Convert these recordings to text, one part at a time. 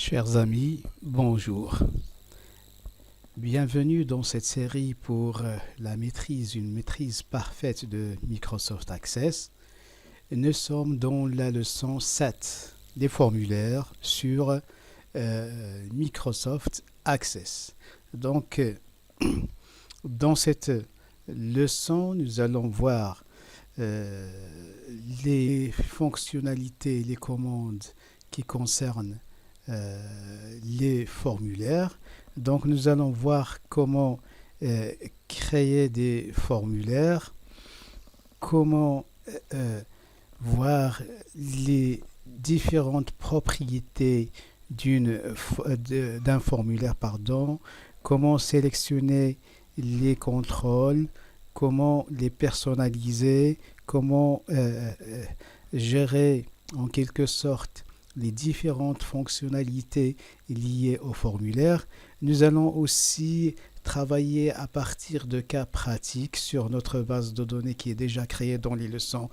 Chers amis, bonjour. Bienvenue dans cette série pour une maîtrise parfaite de Microsoft Access. Nous sommes dans la leçon 7 des formulaires sur Microsoft Access. Donc, dans cette leçon, nous allons voir les fonctionnalités, les commandes qui concernent les formulaires. Donc nous allons voir comment créer des formulaires, comment voir les différentes propriétés d'un formulaire, comment sélectionner les contrôles, comment les personnaliser, comment gérer en quelque sorte les différentes fonctionnalités liées au formulaire. Nous allons aussi travailler à partir de cas pratiques sur notre base de données qui est déjà créée dans les leçons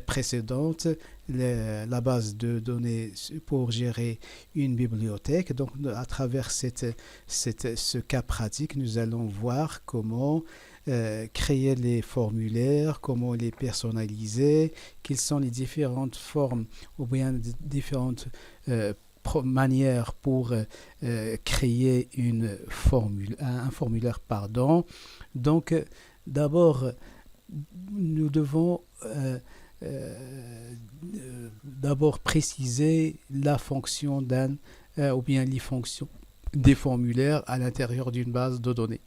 précédentes, la base de données pour gérer une bibliothèque. Donc, à travers ce cas pratique, nous allons voir comment créer les formulaires, comment les personnaliser, quelles sont les différentes formes ou bien différentes manières pour créer un formulaire. Donc, d'abord, nous devons d'abord préciser la fonction ou bien les fonctions des formulaires à l'intérieur d'une base de données.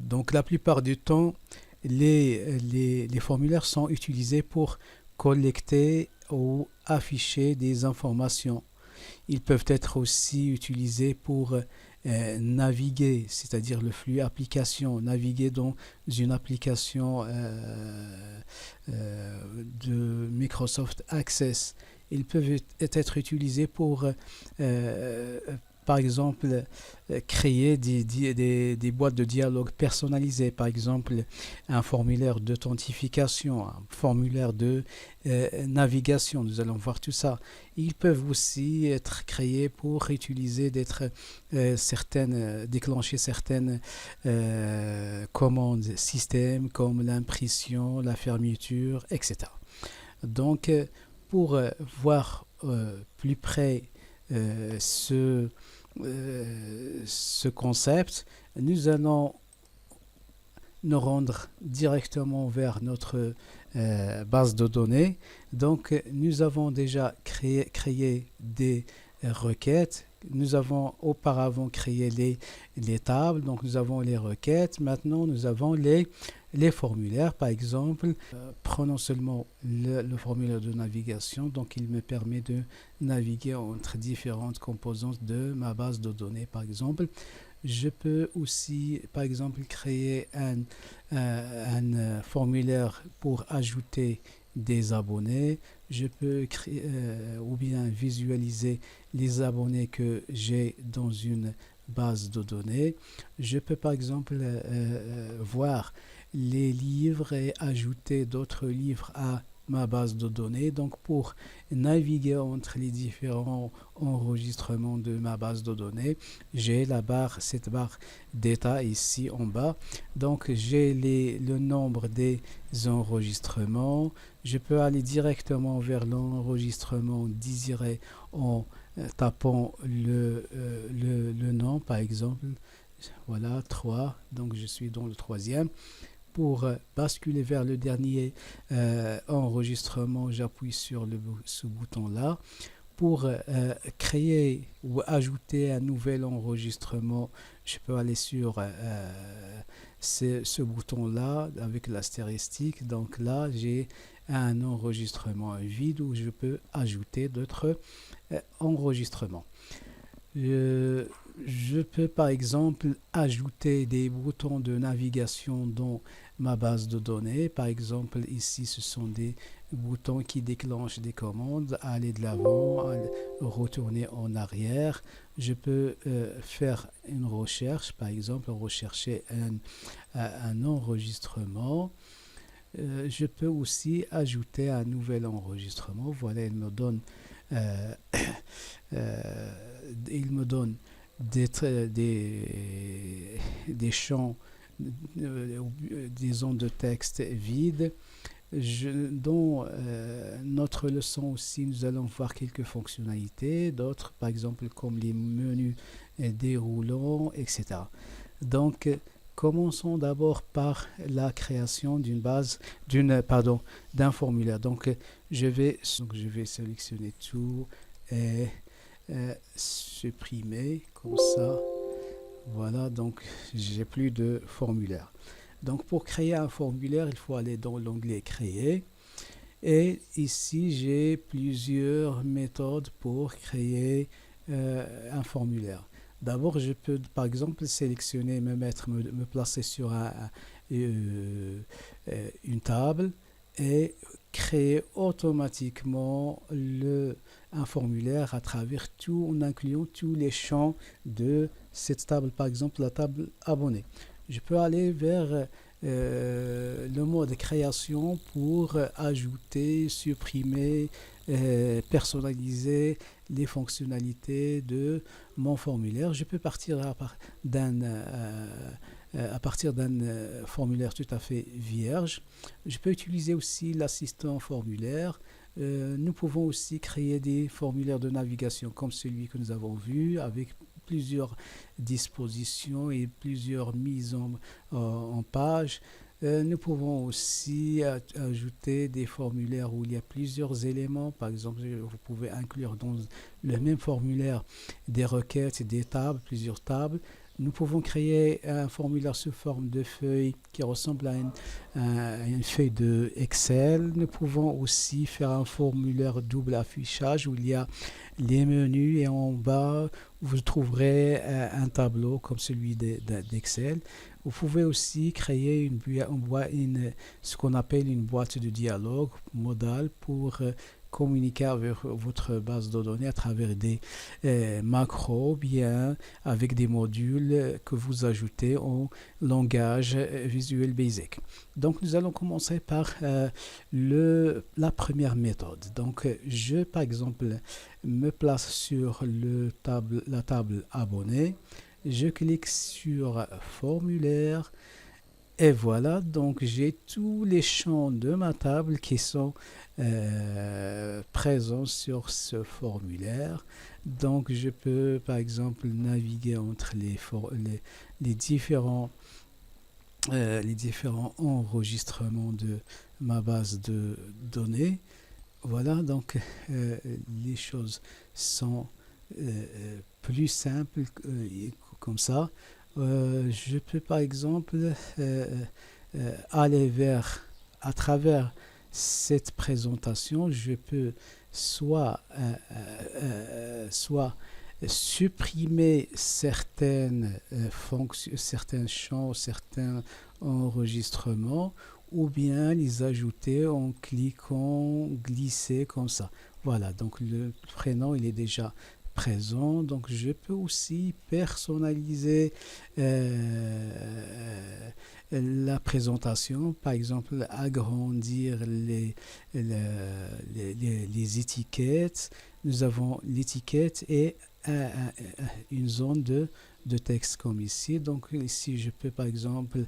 Donc la plupart du temps, les formulaires sont utilisés pour collecter ou afficher des informations. Ils peuvent être aussi utilisés pour naviguer, c'est-à-dire le flux application, naviguer dans une application de Microsoft Access. Ils peuvent être utilisés pour par exemple, créer des boîtes de dialogue personnalisées, par exemple un formulaire d'authentification, un formulaire de navigation, nous allons voir tout ça. Ils peuvent aussi être créés pour déclencher certaines commandes système comme l'impression, la fermeture, etc. Donc, pour voir plus près ce concept, nous allons nous rendre directement vers notre base de données. Donc, nous avons déjà créé des requêtes. Nous avons auparavant créé les tables, donc nous avons les requêtes. Maintenant, nous avons les formulaires. Par exemple, prenons seulement le formulaire de navigation. Donc, il me permet de naviguer entre différentes composantes de ma base de données. Par exemple, je peux aussi, par exemple, créer un formulaire pour ajouter des abonnés. Je peux créer ou bien visualiser les abonnés que j'ai dans une base de données. Je peux par exemple voir les livres et ajouter d'autres livres à ma base de données. Donc pour naviguer entre les différents enregistrements de ma base de données, j'ai cette barre d'état ici en bas. Donc j'ai le nombre des enregistrements. Je peux aller directement vers l'enregistrement désiré en tapant le nom, par exemple. Voilà, 3. Donc je suis dans le troisième. Pour basculer vers le dernier enregistrement, j'appuie sur ce bouton-là. Pour créer ou ajouter un nouvel enregistrement, je peux aller sur ce bouton-là avec l'astéristique. Donc là, j'ai un enregistrement vide où je peux ajouter d'autres enregistrements. Je peux par exemple ajouter des boutons de navigation dans ma base de données. Par exemple, ici, ce sont des boutons qui déclenchent des commandes, aller de l'avant, retourner en arrière. Je peux faire une recherche, par exemple, rechercher un enregistrement. Je peux aussi ajouter un nouvel enregistrement. Voilà, il me donne il me donne des champs, des zones de texte vides. Dans notre leçon aussi, nous allons voir quelques fonctionnalités, d'autres, par exemple, comme les menus déroulants, etc. Donc, commençons d'abord par la création d'un formulaire. Donc, je vais sélectionner tout et supprimer comme ça. Voilà, donc j'ai plus de formulaire. Donc pour créer un formulaire, il faut aller dans l'onglet Créer. Et ici, j'ai plusieurs méthodes pour créer un formulaire. D'abord, je peux par exemple sélectionner, me placer sur une table et créer automatiquement un formulaire à travers tout, en incluant tous les champs de cette table, par exemple la table abonné. Je peux aller vers le mode création pour ajouter, supprimer, personnaliser les fonctionnalités de mon formulaire. Je peux partir à partir d'un formulaire tout à fait vierge. Je peux utiliser aussi l'assistant formulaire. Nous pouvons aussi créer des formulaires de navigation comme celui que nous avons vu avec plusieurs dispositions et plusieurs mises en page. Nous pouvons aussi ajouter des formulaires où il y a plusieurs éléments. Par exemple, vous pouvez inclure dans le même formulaire des requêtes, des tables, plusieurs tables. Nous pouvons créer un formulaire sous forme de feuille qui ressemble à une feuille de Excel. Nous pouvons aussi faire un formulaire double affichage où il y a les menus et en bas, vous trouverez un tableau comme celui d'Excel. Vous pouvez aussi créer ce qu'on appelle une boîte de dialogue modale pour communiquer avec votre base de données à travers des macros, bien avec des modules que vous ajoutez en langage Visual Basic. Donc, nous allons commencer par la première méthode. Donc, par exemple, me place sur la table abonné. Je clique sur formulaire. Et voilà, donc j'ai tous les champs de ma table qui sont présents sur ce formulaire. Donc je peux par exemple naviguer entre les différents enregistrements de ma base de données. Voilà, donc les choses sont plus simples comme ça. Je peux par exemple aller à travers cette présentation, je peux soit supprimer certaines fonctions, certains champs, certains enregistrements, ou bien les ajouter en cliquant, glisser comme ça. Voilà, donc le prénom, il est déjà présent. Donc, je peux aussi personnaliser la présentation. Par exemple, agrandir les étiquettes. Nous avons l'étiquette et une zone de texte comme ici. Donc, ici, je peux par exemple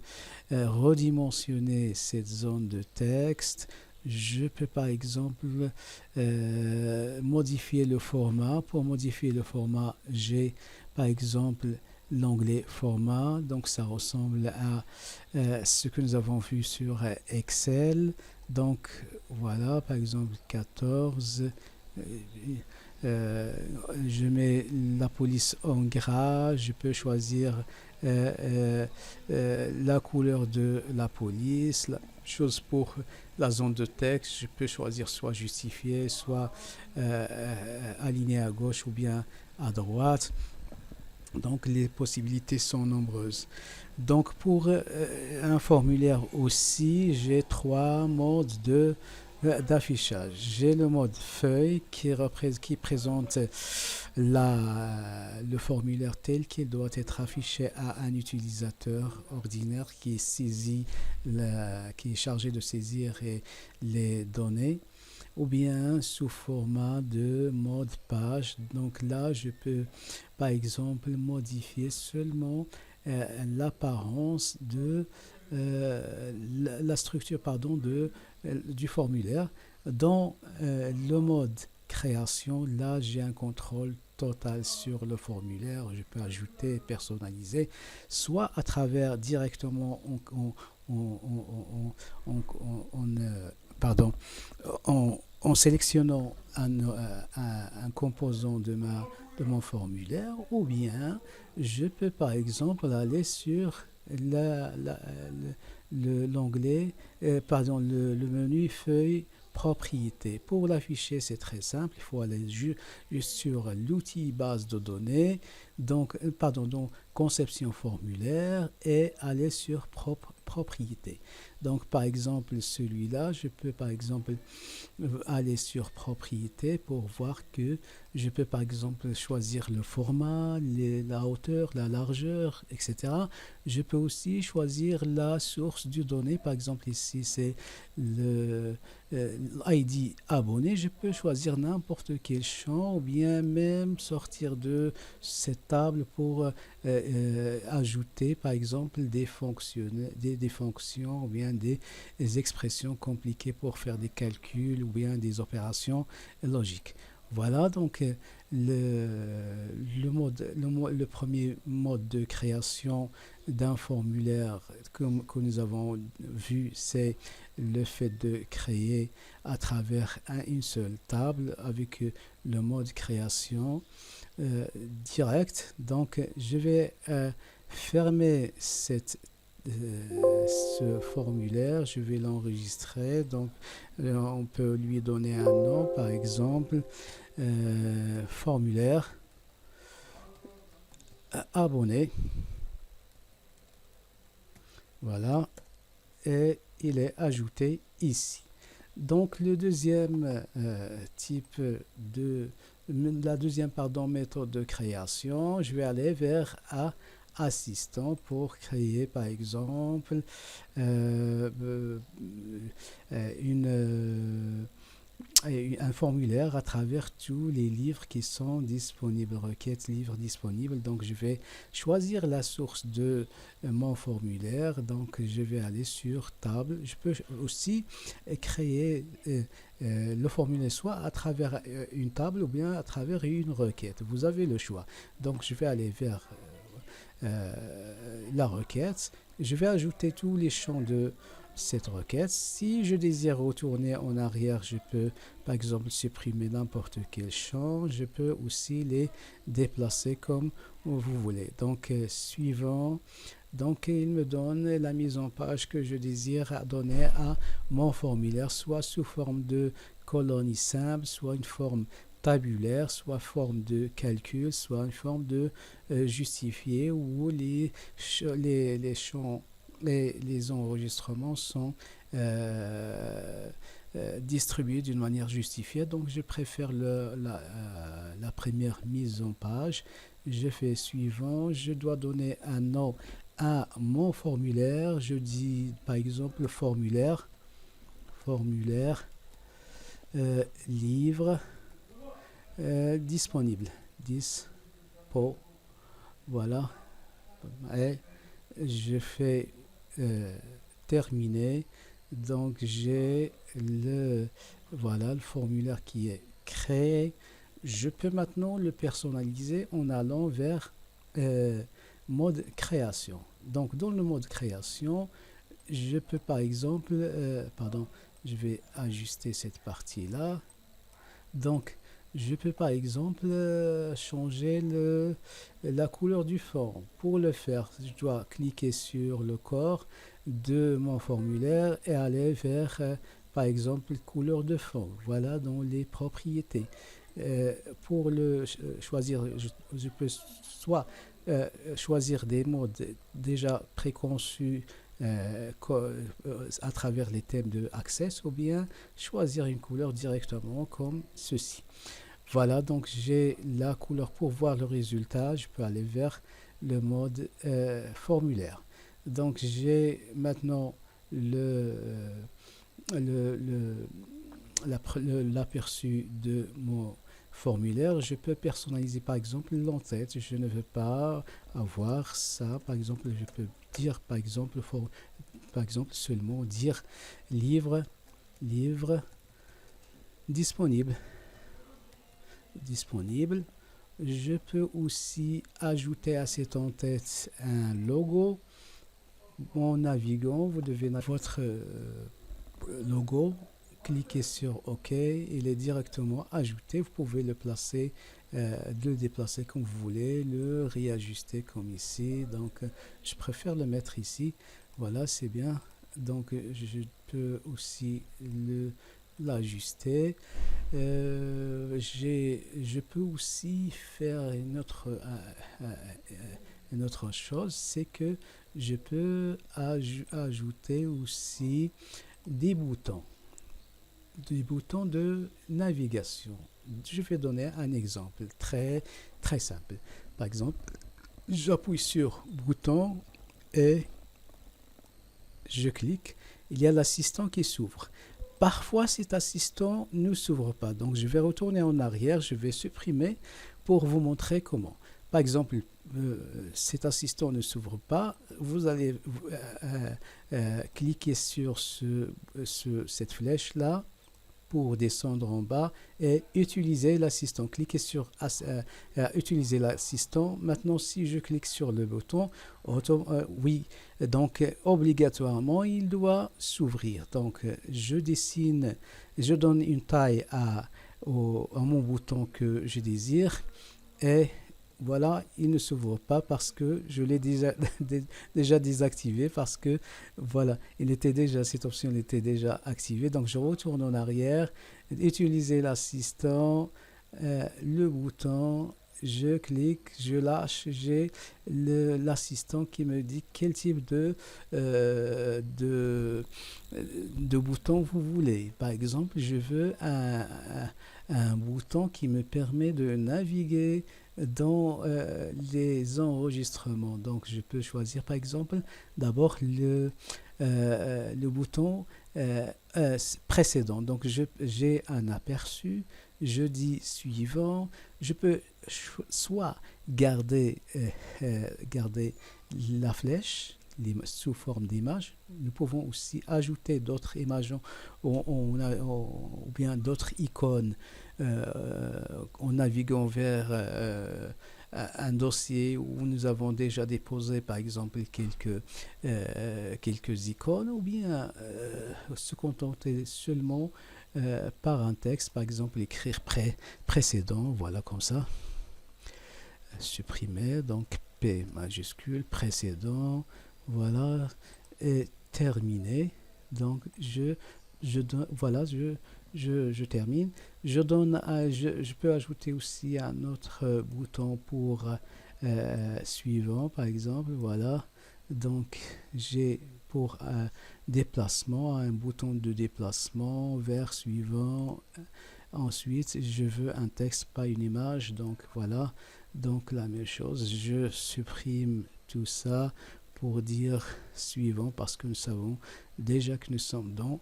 redimensionner cette zone de texte. Je peux par exemple modifier le format. Pour modifier le format, j'ai par exemple l'onglet format. Donc ça ressemble à ce que nous avons vu sur Excel. Donc voilà, par exemple 14. Je mets la police en gras. Je peux choisir la couleur de la police. Chose pour la zone de texte, je peux choisir soit justifié, soit aligné à gauche ou bien à droite. Donc les possibilités sont nombreuses. Donc pour un formulaire aussi, j'ai 3 modes d'affichage. J'ai le mode feuille qui présente le formulaire tel qu'il doit être affiché à un utilisateur ordinaire qui est chargé de saisir les données. ou bien sous format de mode page. Donc là, je peux par exemple modifier seulement l'apparence de la structure pardon, du formulaire. Dans le mode création, là, j'ai un contrôle total sur le formulaire. Je peux ajouter, personnaliser, soit à travers directement pardon, en sélectionnant un composant de mon formulaire, ou bien je peux par exemple aller sur l'onglet, le menu feuille propriété. Pour l'afficher, c'est très simple. Il faut aller juste sur l'outil base de données, donc conception formulaire et aller sur propriété. Donc, par exemple, celui-là, je peux par exemple aller sur propriété pour voir que je peux par exemple choisir le format, la hauteur, la largeur, etc. Je peux aussi choisir la source du données. Par exemple, ici, c'est l'ID abonné. Je peux choisir n'importe quel champ ou bien même sortir de cette table pour ajouter, par exemple, des fonctions ou bien des expressions compliquées pour faire des calculs ou bien des opérations logiques. Voilà donc le premier mode de création d'un formulaire que nous avons vu, c'est le fait de créer à travers une seule table avec le mode création direct. Donc je vais fermer ce formulaire, je vais l'enregistrer. Donc on peut lui donner un nom, par exemple formulaire abonné. Voilà, et il est ajouté ici. Donc le deuxième type la deuxième méthode de création, je vais aller vers assistant pour créer par exemple un formulaire à travers tous les livres qui sont disponibles, requêtes livres disponibles. Donc je vais choisir la source de mon formulaire. Donc je vais aller sur table. Je peux aussi créer le formulaire soit à travers une table ou bien à travers une requête. Vous avez le choix. Donc je vais aller vers la requête. Je vais ajouter tous les champs de cette requête. Si je désire retourner en arrière, je peux par exemple supprimer n'importe quel champ. Je peux aussi les déplacer comme vous voulez. Donc suivant. Donc il me donne la mise en page que je désire donner à mon formulaire, soit sous forme de colonie simple, soit une forme tabulaire, soit forme de calcul, soit une forme de justifié, où les champs, les enregistrements sont distribués d'une manière justifiée. Donc je préfère la première mise en page. Je fais suivant. Je dois donner un nom à mon formulaire. Je dis par exemple formulaire livre disponible. Dispo. Voilà. Et je fais terminer. Donc j'ai le formulaire qui est créé. Je peux maintenant le personnaliser en allant vers mode création. Donc dans le mode création, je peux par exemple je vais ajuster cette partie là. Donc je peux par exemple changer la couleur du fond. Pour le faire, je dois cliquer sur le corps de mon formulaire et aller vers par exemple couleur de fond. Voilà dans les propriétés. Pour le choisir, je peux soit choisir des modes déjà préconçus à travers les thèmes de Access, ou bien choisir une couleur directement comme ceci. Voilà, donc j'ai la couleur. Pour voir le résultat, je peux aller vers le mode formulaire. Donc j'ai maintenant le l'aperçu de mon formulaire. Je peux personnaliser par exemple l'entête. Je ne veux pas avoir ça. Par exemple, je peux dire par exemple seulement dire livre, livre disponible, disponible. Je peux aussi ajouter à cette en-tête un logo. En naviguant, vous devez votre logo, cliquez sur OK, il est directement ajouté. Vous pouvez le déplacer comme vous voulez, le réajuster comme ici. Donc, je préfère le mettre ici. Voilà, c'est bien. Donc, je peux aussi l'ajuster. Je peux aussi faire une autre chose, c'est que je peux ajouter aussi des boutons, de navigation. Je vais donner un exemple très simple. Par exemple, j'appuie sur bouton et je clique. Il y a l'assistant qui s'ouvre. Parfois, cet assistant ne s'ouvre pas. Donc, je vais retourner en arrière, je vais supprimer pour vous montrer comment. Par exemple, cet assistant ne s'ouvre pas. Vous allez cliquer sur cette flèche-là pour descendre en bas et utiliser l'assistant. Cliquez sur utiliser l'assistant. Maintenant, si je clique sur le bouton, oui, donc obligatoirement, il doit s'ouvrir. Donc, je donne une taille à mon bouton que je désire et voilà, il ne s'ouvre pas parce que je l'ai déjà désactivé parce que voilà, cette option était déjà activée. Donc je retourne en arrière, utiliser l'assistant, le bouton, je clique, je lâche, j'ai l'assistant qui me dit quel type de bouton vous voulez. Par exemple, je veux un bouton qui me permet de naviguer dans les enregistrements. Donc, je peux choisir par exemple d'abord le bouton précédent. Donc, j'ai un aperçu, je dis suivant. Je peux soit garder la flèche sous forme d'image. Nous pouvons aussi ajouter d'autres images ou bien d'autres icônes en naviguant vers un dossier où nous avons déjà déposé par exemple quelques icônes ou bien se contenter seulement par un texte, par exemple écrire précédent, voilà comme ça, supprimer, donc P majuscule, précédent, voilà, et terminé. Donc voilà, je termine. Je peux ajouter aussi un autre bouton pour suivant, par exemple, voilà. Donc j'ai pour déplacement, un bouton de déplacement vers suivant. Ensuite, je veux un texte, pas une image, donc voilà. Donc la même chose, je supprime tout ça pour dire suivant parce que nous savons déjà que nous sommes en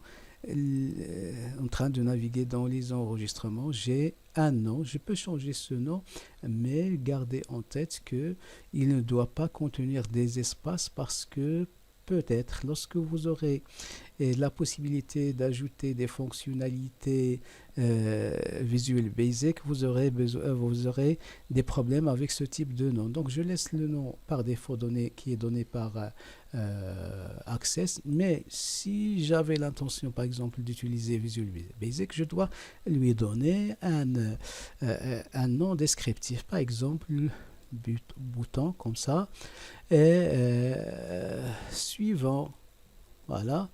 train de naviguer dans les enregistrements. J'ai un nom, je peux changer ce nom, mais gardez en tête que il ne doit pas contenir des espaces parce que peut-être lorsque vous aurez la possibilité d'ajouter des fonctionnalités Visual Basic, vous aurez des problèmes avec ce type de nom. Donc je laisse le nom par défaut qui est donné par Access, mais si j'avais l'intention par exemple d'utiliser Visual Basic, je dois lui donner un nom descriptif, par exemple bouton comme ça et suivant, voilà.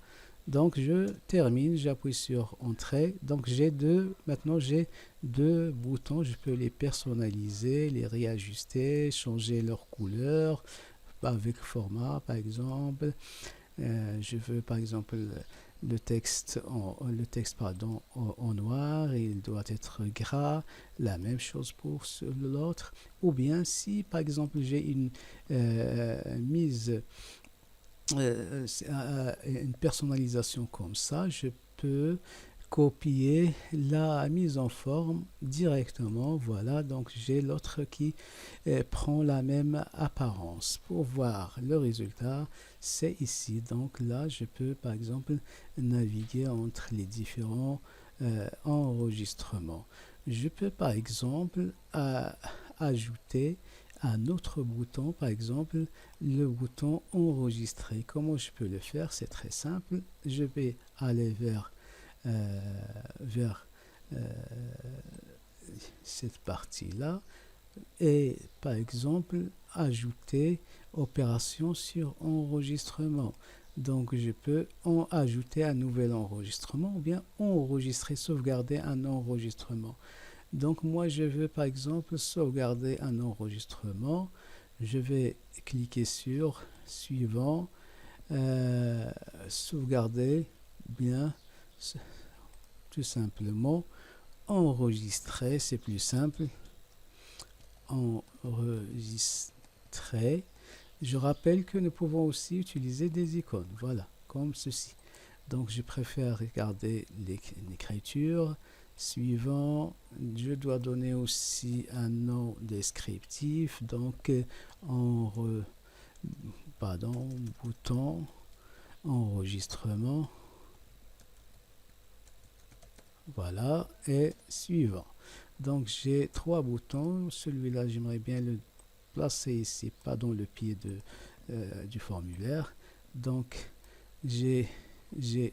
Donc je termine, j'appuie sur entrée. Donc maintenant j'ai deux boutons, je peux les personnaliser, les réajuster, changer leur couleur avec format par exemple. Je veux par exemple le texte en noir, il doit être gras, la même chose pour l'autre. Ou bien si par exemple j'ai une une personnalisation comme ça, je peux copier la mise en forme directement. Voilà, donc j'ai l'autre qui prend la même apparence. Pour voir le résultat, c'est ici. Donc là, je peux par exemple naviguer entre les différents enregistrements. Je peux par exemple ajouter un autre bouton, par exemple le bouton enregistrer. Comment je peux le faire? C'est très simple. Je vais aller vers euh, cette partie-là et par exemple ajouter opération sur enregistrement. Donc je peux ajouter un nouvel enregistrement ou bien enregistrer, sauvegarder un enregistrement. Donc moi je veux par exemple sauvegarder un enregistrement. Je vais cliquer sur suivant, sauvegarder, bien tout simplement enregistrer, c'est plus simple, enregistrer. Je rappelle que nous pouvons aussi utiliser des icônes, voilà, comme ceci. Donc je préfère regarder l'écriture. Suivant, je dois donner aussi un nom descriptif, donc bouton, enregistrement, voilà, et suivant. Donc j'ai trois boutons, celui-là j'aimerais bien le placer ici, pas dans le pied du formulaire. Donc j'ai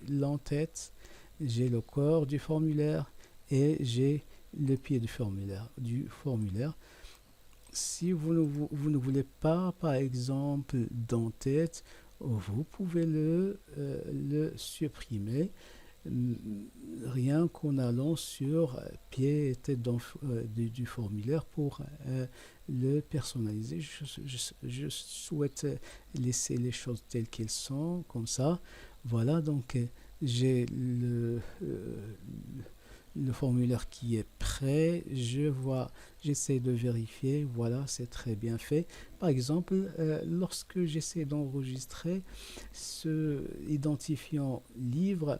l'entête, j'ai le corps du formulaire et j'ai le pied du formulaire. Si vous ne voulez pas, par exemple, d'entête, vous pouvez le supprimer rien qu'en allant sur pied et tête du formulaire pour le personnaliser. Je souhaite laisser les choses telles qu'elles sont, comme ça. Voilà, donc j'ai le formulaire qui est prêt. J'essaie de vérifier. Voilà, c'est très bien fait. Par exemple, lorsque j'essaie d'enregistrer ce identifiant livre,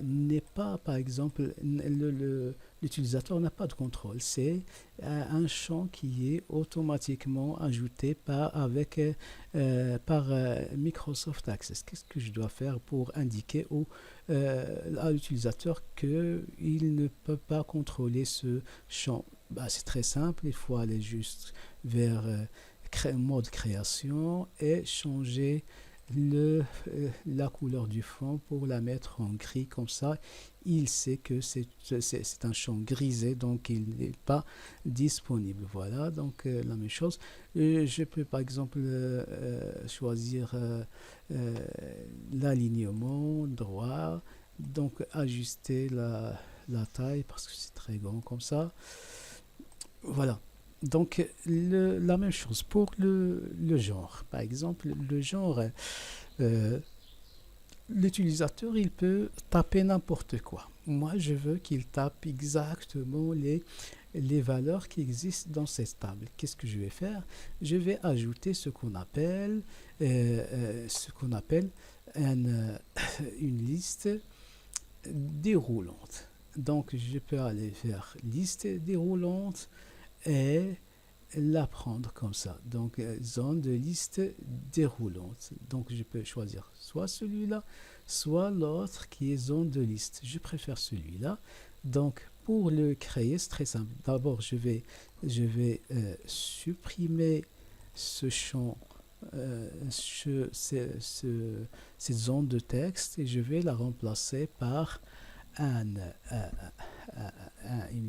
n'est pas, par exemple, l'utilisateur n'a pas de contrôle. C'est un champ qui est automatiquement ajouté par Microsoft Access. Qu'est-ce que je dois faire pour indiquer à l'utilisateur qu'il ne peut pas contrôler ce champ? C'est très simple, il faut aller juste vers mode création et changer la couleur du fond pour la mettre en gris, comme ça il sait que c'est un champ grisé, donc il n'est pas disponible. Voilà, donc la même chose. Je peux par exemple choisir l'alignement droit, donc ajuster la taille parce que c'est très grand comme ça. Voilà. Donc, la même chose pour le genre. Par exemple, le genre, euh, l'utilisateur, il peut taper n'importe quoi. Moi, je veux qu'il tape exactement les valeurs qui existent dans cette table. Qu'est-ce que je vais faire? Je vais ajouter ce qu'on appelle une liste déroulante. Donc, je peux aller vers liste déroulante et la prendre comme ça. Donc, zone de liste déroulante. Donc, je peux choisir soit celui-là, soit l'autre qui est zone de liste. Je préfère celui-là. Donc, pour le créer, c'est très simple. D'abord, je vais supprimer ce champ, cette zone de texte, et je vais la remplacer par une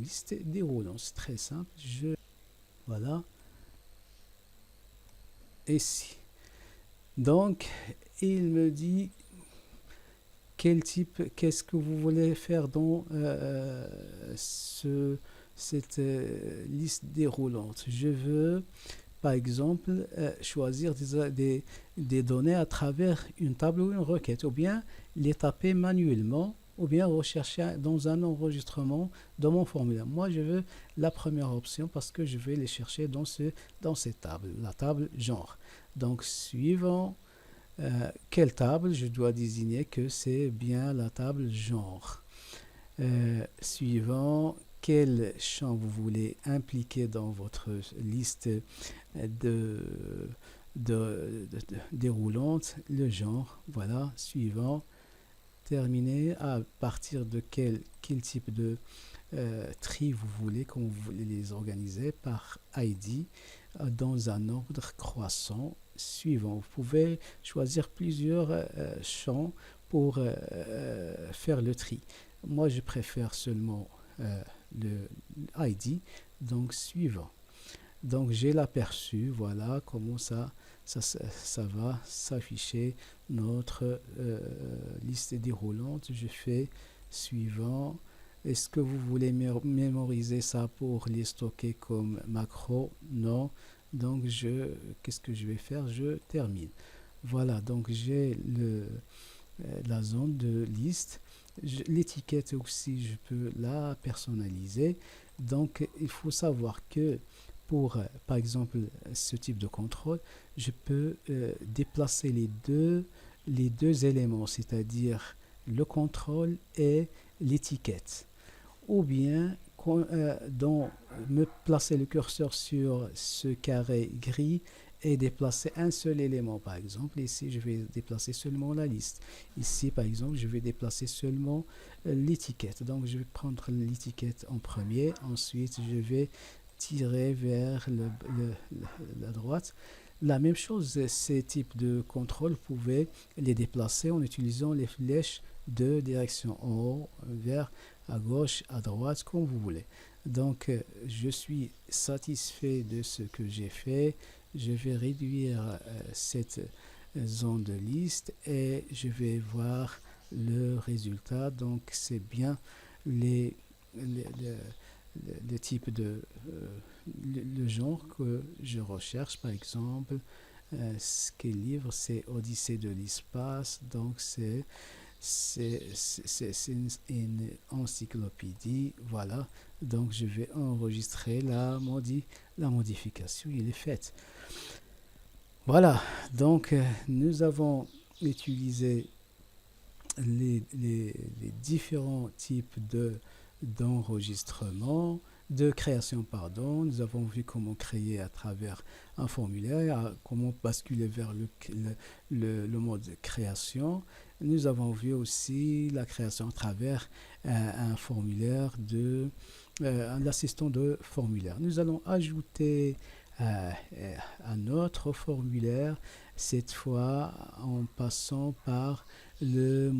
liste déroulante. C'est très simple. Voilà, ici. Donc, il me dit qu'est-ce que vous voulez faire dans cette liste déroulante. Je veux, par exemple, choisir des données à travers une table ou une requête, ou bien les taper manuellement, ou bien rechercher dans un enregistrement dans mon formulaire. Moi, je veux la première option parce que je vais les chercher dans cette table, la table genre. Donc, suivant quelle table, je dois désigner que c'est bien la table genre. Suivant, quel champ vous voulez impliquer dans votre liste de, déroulante, le genre, voilà, suivant, terminé, à partir de quel type de tri vous voulez, comment vous voulez les organiser par ID dans un ordre croissant suivant. Vous pouvez choisir plusieurs champs pour faire le tri. Moi, je préfère seulement le ID, donc suivant. Donc, j'ai l'aperçu, voilà comment ça va s'afficher notre liste déroulante. Je fais suivant. Est-ce que vous voulez mémoriser ça pour les stocker comme macro? Non. Donc, qu'est-ce que je vais faire? Je termine. Voilà, donc j'ai la zone de liste. L'étiquette aussi, je peux la personnaliser. Donc, il faut savoir que pour, par exemple, ce type de contrôle, je peux déplacer les deux éléments, c'est-à-dire le contrôle et l'étiquette. Ou bien, me placer le curseur sur ce carré gris et déplacer un seul élément. Par exemple, ici, je vais déplacer seulement la liste. Ici, par exemple, je vais déplacer seulement l'étiquette. Donc, je vais prendre l'étiquette en premier. Ensuite, je vais tirer vers la droite. La même chose, ces types de contrôle, vous pouvez les déplacer en utilisant les flèches de direction en haut, vers à gauche, à droite, comme vous voulez. Donc, je suis satisfait de ce que j'ai fait. Je vais réduire cette zone de liste et je vais voir le résultat. Donc, c'est bien les, les, le type de le genre que je recherche. Par exemple, ce qui est livre, c'est Odyssée de l'espace. Donc, c'est une encyclopédie. Voilà. Donc, je vais enregistrer la modification. Il est faite. Voilà. Donc, nous avons utilisé les différents types d'enregistrement, de création, pardon. Nous avons vu comment créer à travers un formulaire, comment basculer vers le mode création. Nous avons vu aussi la création à travers un formulaire un assistant de formulaire. Nous allons ajouter un autre formulaire, cette fois en passant par le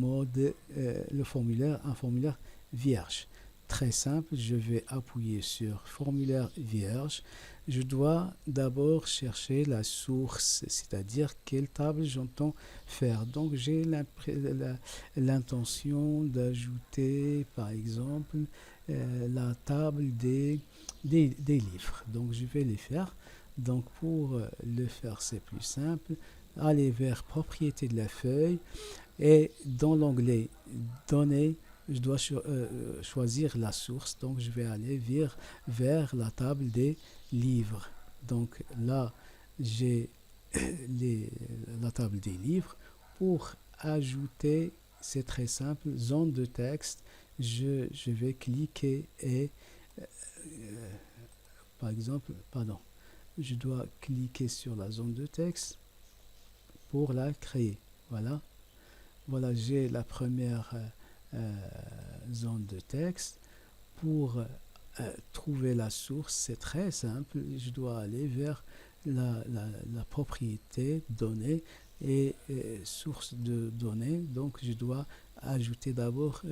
formulaire, un formulaire vierge. Très simple, je vais appuyer sur formulaire vierge. Je dois d'abord chercher la source, c'est-à-dire quelle table j'entends faire. Donc j'ai l'intention d'ajouter par exemple la table des livres. Donc je vais les faire. Donc pour le faire c'est plus simple. Aller vers propriété de la feuille et dans l'onglet données, je dois choisir la source. Donc, je vais aller vers la table des livres. Donc, là, j'ai la table des livres. Pour ajouter, c'est très simple, zone de texte, je vais cliquer et, par exemple, pardon, je dois cliquer sur la zone de texte pour la créer. Voilà. Voilà, j'ai la première zone de texte. Pour trouver la source, c'est très simple. Je dois aller vers la propriété donnée et source de données. Donc, je dois ajouter d'abord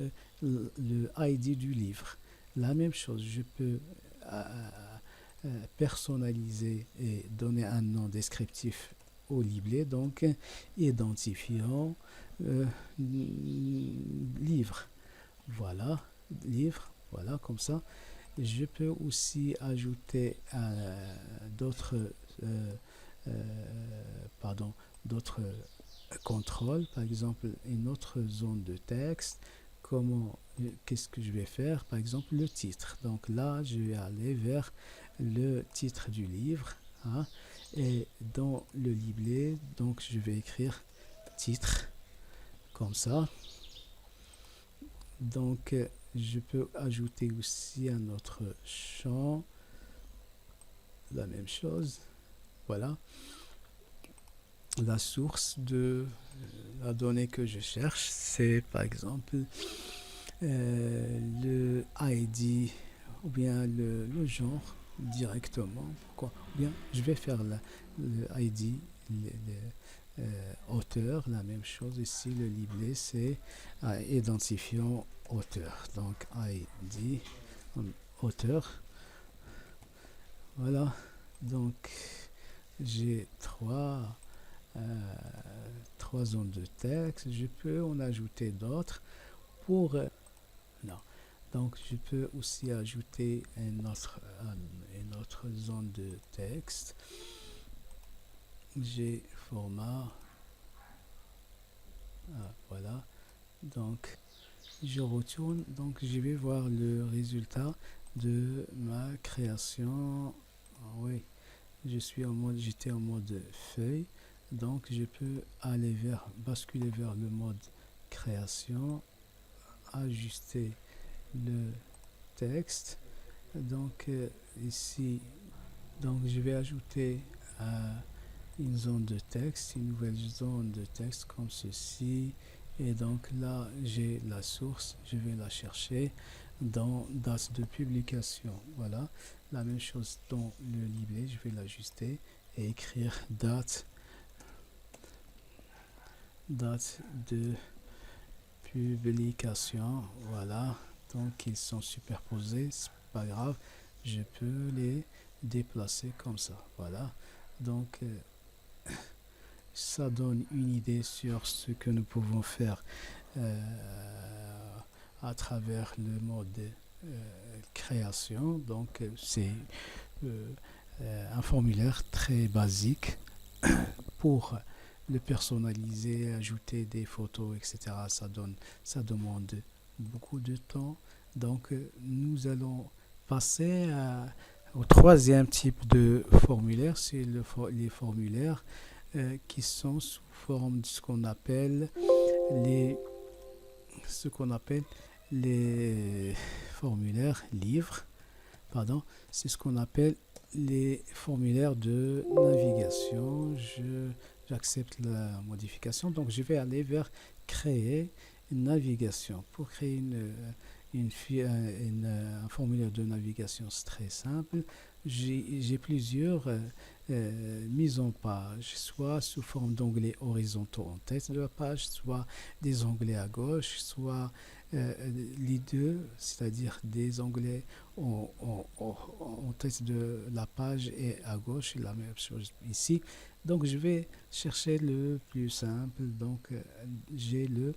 le ID du livre. La même chose, je peux personnaliser et donner un nom descriptif au livret, donc identifiant livre. Voilà, livre, voilà, comme ça. Je peux aussi ajouter d'autres pardon, d'autres contrôles, par exemple une autre zone de texte. Qu'est-ce que je vais faire? Par exemple, le titre. Donc là, je vais aller vers le titre du livre. Hein, et dans le livret, donc je vais écrire titre comme ça. Donc je peux ajouter aussi un autre champ, la même chose. Voilà, la source de la donnée que je cherche, c'est par exemple le ID ou bien le genre directement. Pourquoi? Ou bien je vais faire le ID, auteur, la même chose ici, le libellé, c'est identifiant auteur. Donc ID, auteur. Voilà, donc j'ai trois zones de texte. Je peux en ajouter d'autres pour... non. Donc je peux aussi ajouter une autre zone de texte. J'ai format. Voilà. Donc je retourne. Donc je vais voir le résultat de ma création. Oui, j'étais en mode feuille. Donc je peux basculer vers le mode création, ajuster le texte. Donc ici, donc je vais ajouter une zone de texte, une nouvelle zone de texte comme ceci. Et donc là, j'ai la source, je vais la chercher dans date de publication. Voilà, la même chose dans le libellé, je vais l'ajuster et écrire date de publication. Voilà, donc ils sont superposés, c'est pas grave, je peux les déplacer comme ça. Voilà, donc ça donne une idée sur ce que nous pouvons faire à travers le mode création. Donc c'est un formulaire très basique pour le personnaliser, ajouter des photos, etc. Ça demande beaucoup de temps. Donc nous allons passer au troisième type de formulaire, c'est les formulaires qui sont sous forme de ce qu'on appelle les formulaires livres. Pardon, c'est ce qu'on appelle les formulaires de navigation. J'accepte la modification. Donc, je vais aller vers créer une navigation. Pour créer un formulaire de navigation, c'est très simple. J'ai plusieurs mises en page, soit sous forme d'onglets horizontaux en tête de la page, soit des onglets à gauche, soit les deux, c'est-à-dire des onglets en tête de la page et à gauche, la même chose ici. Donc je vais chercher le plus simple. Donc j'ai le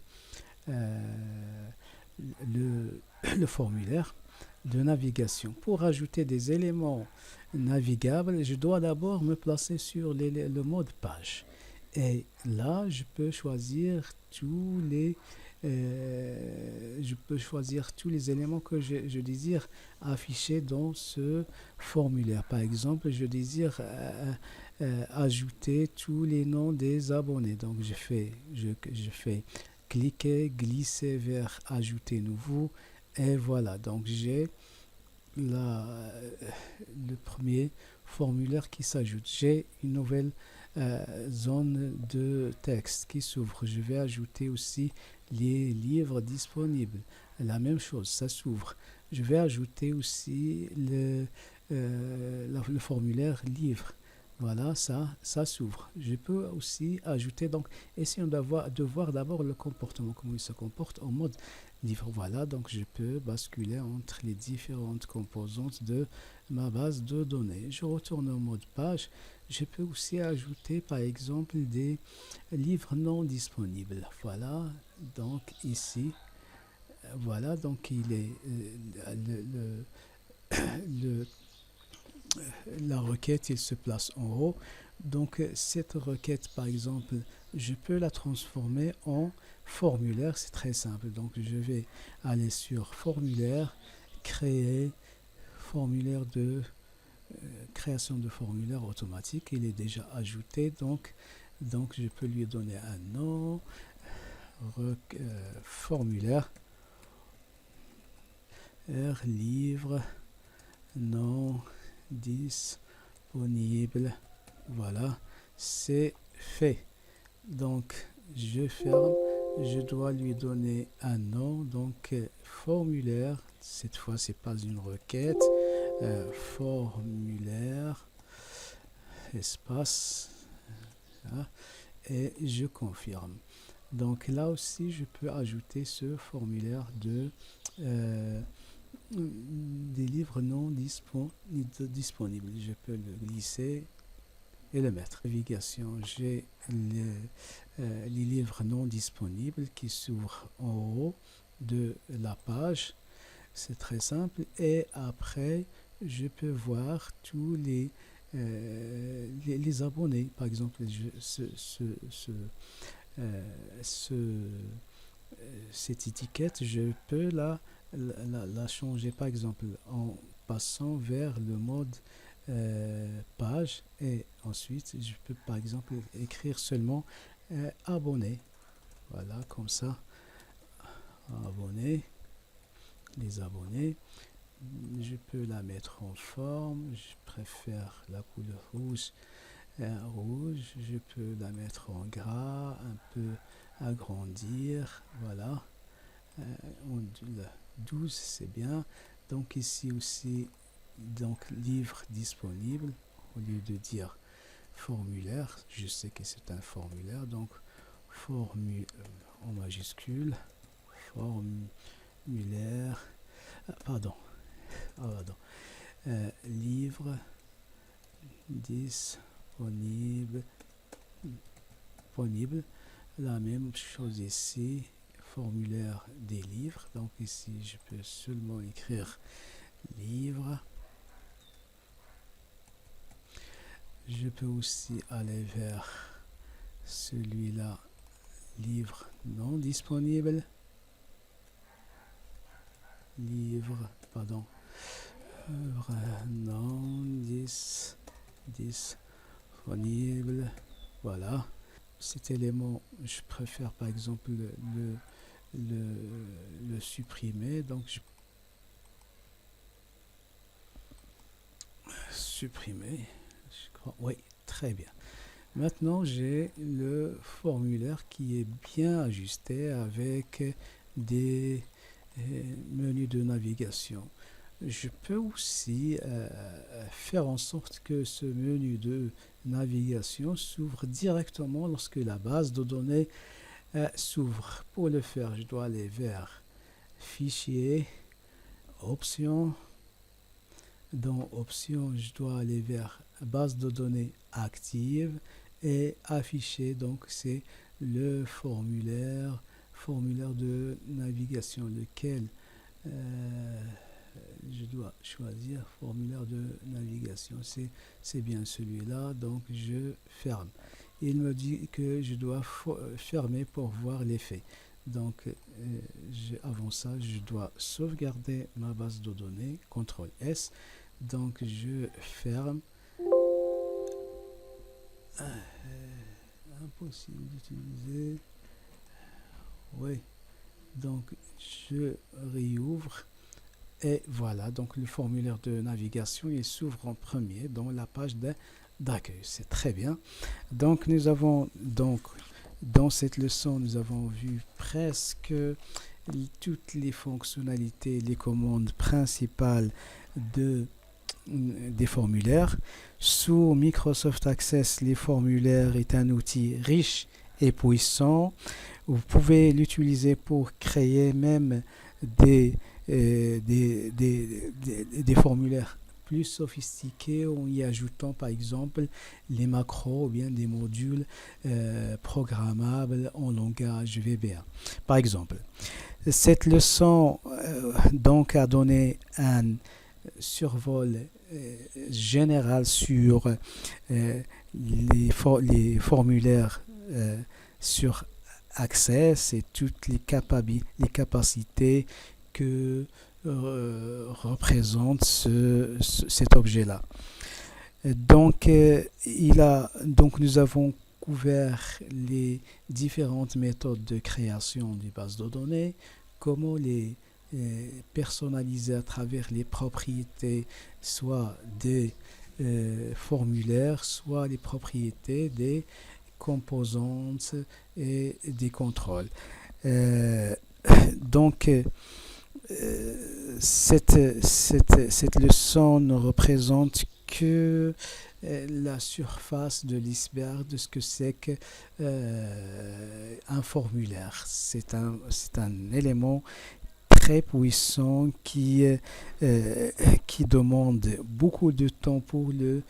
formulaire de navigation. Pour ajouter des éléments navigables, je dois d'abord me placer sur le mode page. Et là, je peux choisir tous les éléments que je désire afficher dans ce formulaire. Par exemple, je désire ajouter tous les noms des abonnés. Donc, je fais cliquer, glisser vers ajouter nouveau. Et voilà, donc j'ai le premier formulaire qui s'ajoute. J'ai une nouvelle zone de texte qui s'ouvre. Je vais ajouter aussi les livres disponibles. La même chose, ça s'ouvre. Je vais ajouter aussi le formulaire livre. Voilà, ça s'ouvre. Je peux aussi ajouter, donc, essayons de voir d'abord le comportement, comment il se comporte en mode livre. Voilà, donc je peux basculer entre les différentes composantes de ma base de données. Je retourne au mode page. Je peux aussi ajouter, par exemple, des livres non disponibles. Voilà, donc ici, voilà, donc il est le la requête, il se place en haut. Donc cette requête, par exemple, je peux la transformer en formulaire. C'est très simple. Donc je vais aller sur formulaire, créer formulaire de création de formulaire automatique. Il est déjà ajouté. Donc je peux lui donner un nom, formulaire. livre non disponible. Voilà, c'est fait. Donc, je ferme. Je dois lui donner un nom. Donc, formulaire. Cette fois, c'est pas une requête. Formulaire, espace. Voilà, et je confirme. Donc là aussi, je peux ajouter ce formulaire des livres non disponibles. Je peux le glisser et le mettre. Navigation, j'ai les livres non disponibles qui s'ouvrent en haut de la page. C'est très simple. Et après, je peux voir tous les abonnés. Par exemple, cette étiquette, je peux la changer, par exemple, en passant vers le mode page, et ensuite je peux par exemple écrire seulement abonné. Voilà, comme ça, abonné, les abonnés. Je peux la mettre en forme, je préfère la couleur rouge. Rouge, je peux la mettre en gras, un peu agrandir, voilà. 12, c'est bien. Donc ici aussi, donc livre disponible, au lieu de dire formulaire, je sais que c'est un formulaire, donc en majuscule, formulaire, pardon, livre disponible, la même chose ici, formulaire des livres. Donc ici, je peux seulement écrire livre. Je peux aussi aller vers celui-là, livre non disponible. Livre, pardon, non disponible. Voilà. Cet élément, je préfère par exemple le supprimer. Donc, je supprimer. Je crois. Oui, très bien. Maintenant, j'ai le formulaire qui est bien ajusté avec des menus de navigation. Je peux aussi faire en sorte que ce menu de navigation s'ouvre directement lorsque la base de données s'ouvre. Pour le faire, je dois aller vers Fichier, Options. Dans Options, je dois aller vers Base de données active et afficher. Donc, c'est le formulaire de navigation, lequel je dois choisir. Formulaire de navigation, c'est bien celui-là. Donc, je ferme. Il me dit que je dois fermer pour voir l'effet. Donc, avant ça, je dois sauvegarder ma base de données, CTRL S. Donc, je ferme. Impossible d'utiliser. Oui. Donc, je réouvre. Et voilà, donc le formulaire de navigation, il s'ouvre en premier dans la page d'accueil. C'est très bien. Donc, nous avons dans cette leçon, nous avons vu presque toutes les fonctionnalités, les commandes principales des formulaires. Sous Microsoft Access, les formulaires est un outil riche et puissant. Vous pouvez l'utiliser pour créer même des formulaires plus sophistiqués en y ajoutant par exemple les macros ou bien des modules programmables en langage VBA. Par exemple, cette leçon donc a donné un survol général sur les formulaires sur Access et toutes les capacités que représente cet objet-là. Donc, nous avons couvert les différentes méthodes de création des bases de données, comment les personnaliser à travers les propriétés, soit des formulaires, soit les propriétés des composantes et des contrôles. Euh, donc, cette leçon ne représente que la surface de l'iceberg de ce que c'est que un formulaire. C'est un élément très puissant qui demande beaucoup de temps pour le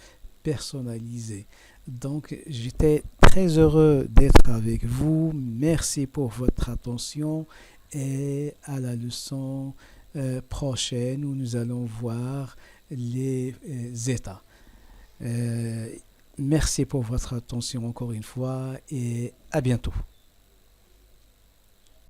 personnaliser. Donc, j'étais très heureux d'être avec vous. Merci pour votre attention et à la leçon prochaine où nous allons voir les états. Euh, Merci pour votre attention encore une fois et à bientôt.